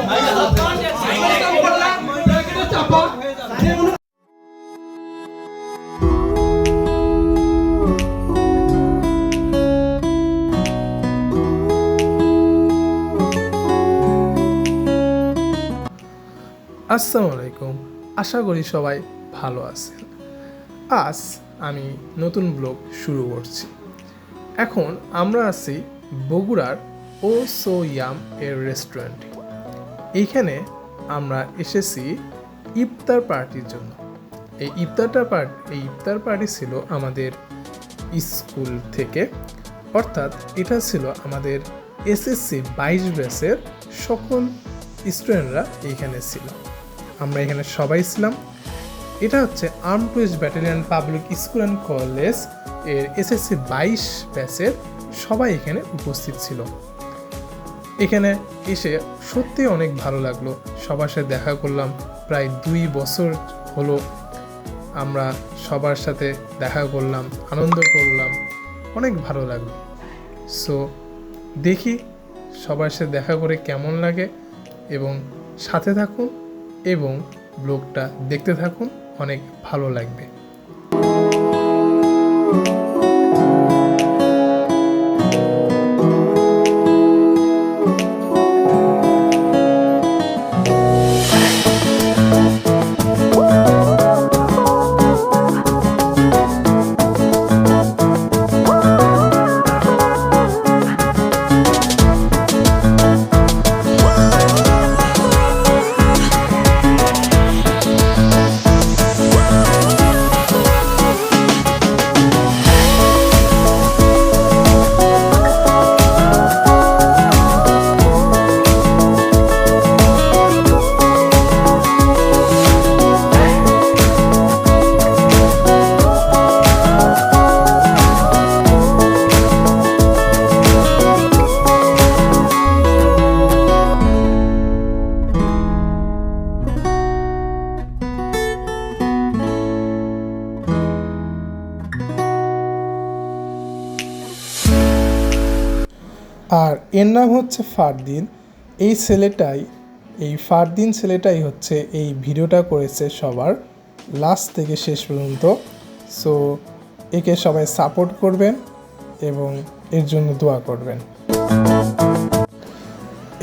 আসসালামু আলাইকুম, আশা করি সবাই ভালো আছেন। আজ আমি নতুন ব্লগ শুরু করছি। এখন আমরা আছি বগুড়ার ও সো ইয়াম এর রেস্টুরেন্টে। এইখানে আমরা এসেছি ইফতার পার্টির জন্য। এই ইফতার পার্টি ছিল আমাদের স্কুল থেকে, অর্থাৎ এটা ছিল আমাদের এসএসসি 22 ব্যাচের সকল স্টুডেন্টরা এইখানে ছিল। আমরা এখানে সবাই ছিলাম। এটা হচ্ছে arm police battalion public school and college এর এসএসসি 22 ব্যাচের সবাই এখানে উপস্থিত ছিল। এখানে এসে সত্যি অনেক ভালো লাগলো, সবার সাথে দেখা করলাম। প্রায় 2 বছর হলো আমরা সবার সাথে দেখা করলাম, আনন্দ করলাম, অনেক ভালো লাগলো। সো দেখি সবার সাথে দেখা করে কেমন লাগে, এবং সাথে থাকুন এবং ব্লগটা দেখতে থাকুন, অনেক ভালো লাগবে। আর এর নাম হচ্ছে ফারদিন। এই ফারদিন ছেলেটাই হচ্ছে এই ভিডিওটা করেছে সবার লাস্ট থেকে শেষ পর্যন্ত। সো একে সবাই সাপোর্ট করবেন এবং এর জন্য দোয়া করবেন।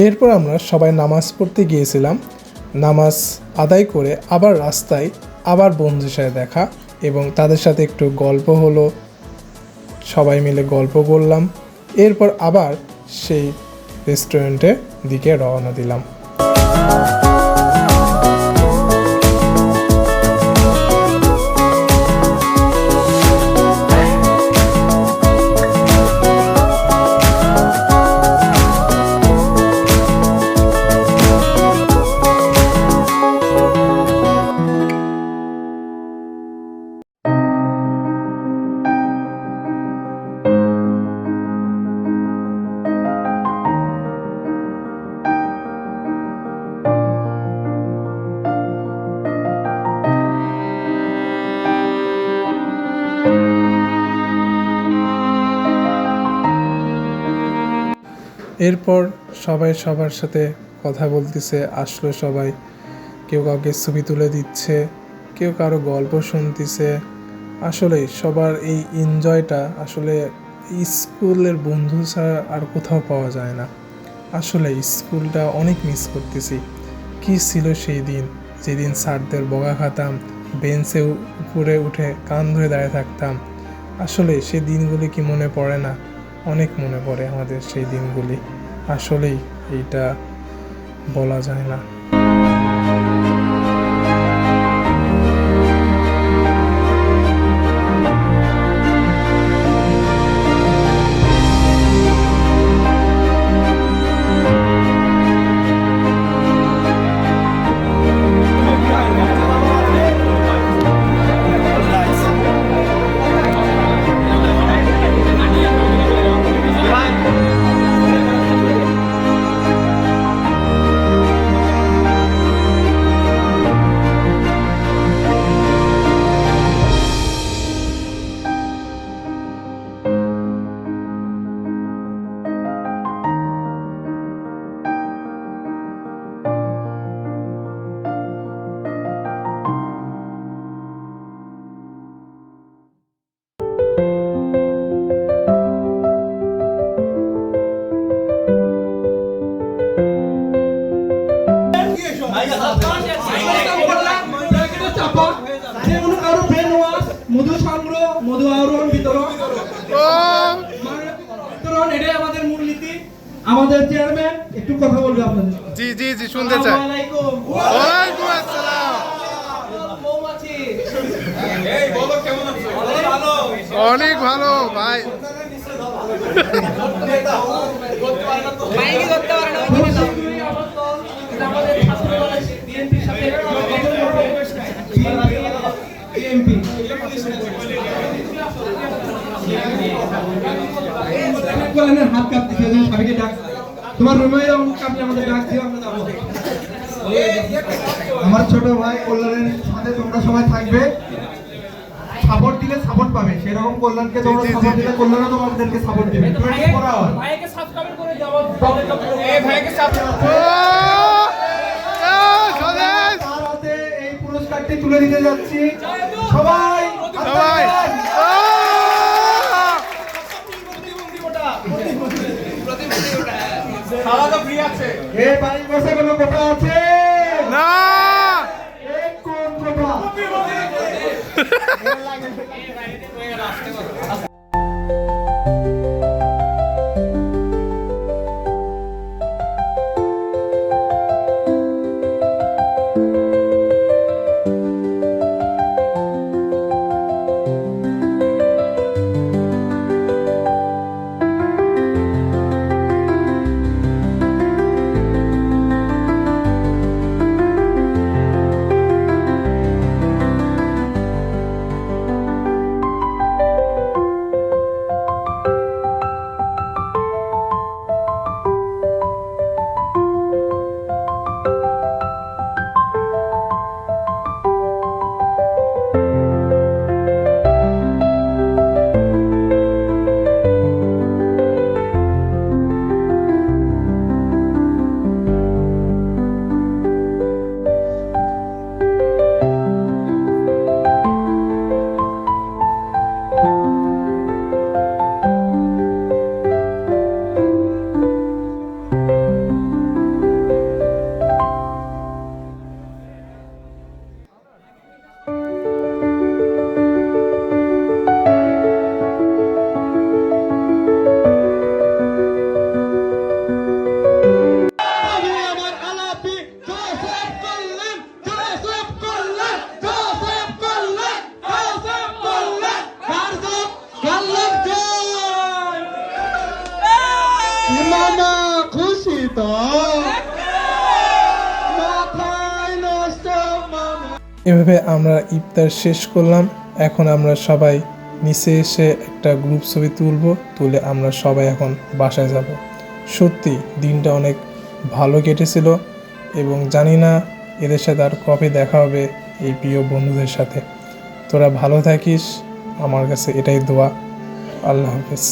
এরপর আমরা সবাই নামাজ পড়তে গিয়েছিলাম। নামাজ আদায় করে আবার রাস্তায় আবার বন্ধুদের সাথে দেখা, এবং তাদের সাথে একটু গল্প হলো, সবাই মিলে গল্প করলাম। এরপর আবার সেই রেস্টুরেন্টের দিকে রওনা দিলাম। এরপর সবাই সবার সাথে কথা বলতেছে, আসলো সবাই, কেউ কাউকে ছবি তুলে দিচ্ছে, কেউ কারো গল্প শুনতেছে। আসলে সবার এই এনজয়টা আসলে স্কুলের বন্ধু ছাড়া আর কোথাও পাওয়া যায় না। আসলে স্কুলটা অনেক মিস করতেছি। কি ছিল সেই দিন, যেদিন স্যারদের বকা খাতাম, বেঞ্চে উপরে উঠে কান ধরে দাঁড়িয়ে থাকতাম। আসলে সেই দিনগুলি কি মনে পড়ে না? অনেক মনে পড়ে আমাদের সেই দিনগুলি। আসলেই এইটা বলা যায় না। সংগ্রহ, মধু আহরণ, বিতরণ, এটাই আমাদের মূলনীতি। আমাদের চেয়ারম্যান একটু কথা বলবে আপনাদের। জি জি জি, শুনতে চাই। ওয়ালাইকুম আসসালাম। অনেক ভালো ভাই। হাত কাঁপতেছে, সবাইকে ডাক, তোমার রুমে কাঁপলে আমাদের ডাক দিও, আমরা যাবো। আমার ছোট ভাই কল্যাণের সাথে তোমরা সবাই থাকবে, সাপোর্ট দিলে সাপোর্ট পাবে, সেরকম কল্যাণকে তোমরা সাপোর্ট দিলে কল্যাণও তোমাদেরকে সাপোর্ট দিবে। ভাইকে সাবস্ক্রাইব করে দাও, এই ভাইকে এই পুরস্কারটি তুলে দিতে যাচ্ছি। সবাই সবাই এই বাড়ির পাশে কোনো কোঠা আছে না? কোন কোঠা? এভাবে আমরা ইফতার শেষ করলাম। এখন আমরা সবাই নিচে এসে একটা গ্রুপ ছবি তুলে আমরা সবাই এখন বাসায় যাব। সত্যি দিনটা অনেক ভালো কেটেছিল এবং জানি না এদের সাথে আর কবে দেখা হবে, এই প্রিয় বন্ধুদের সাথে। তোরা ভালো থাকিস, আমার কাছে এটাই দোয়া। আল্লাহ হাফেজ।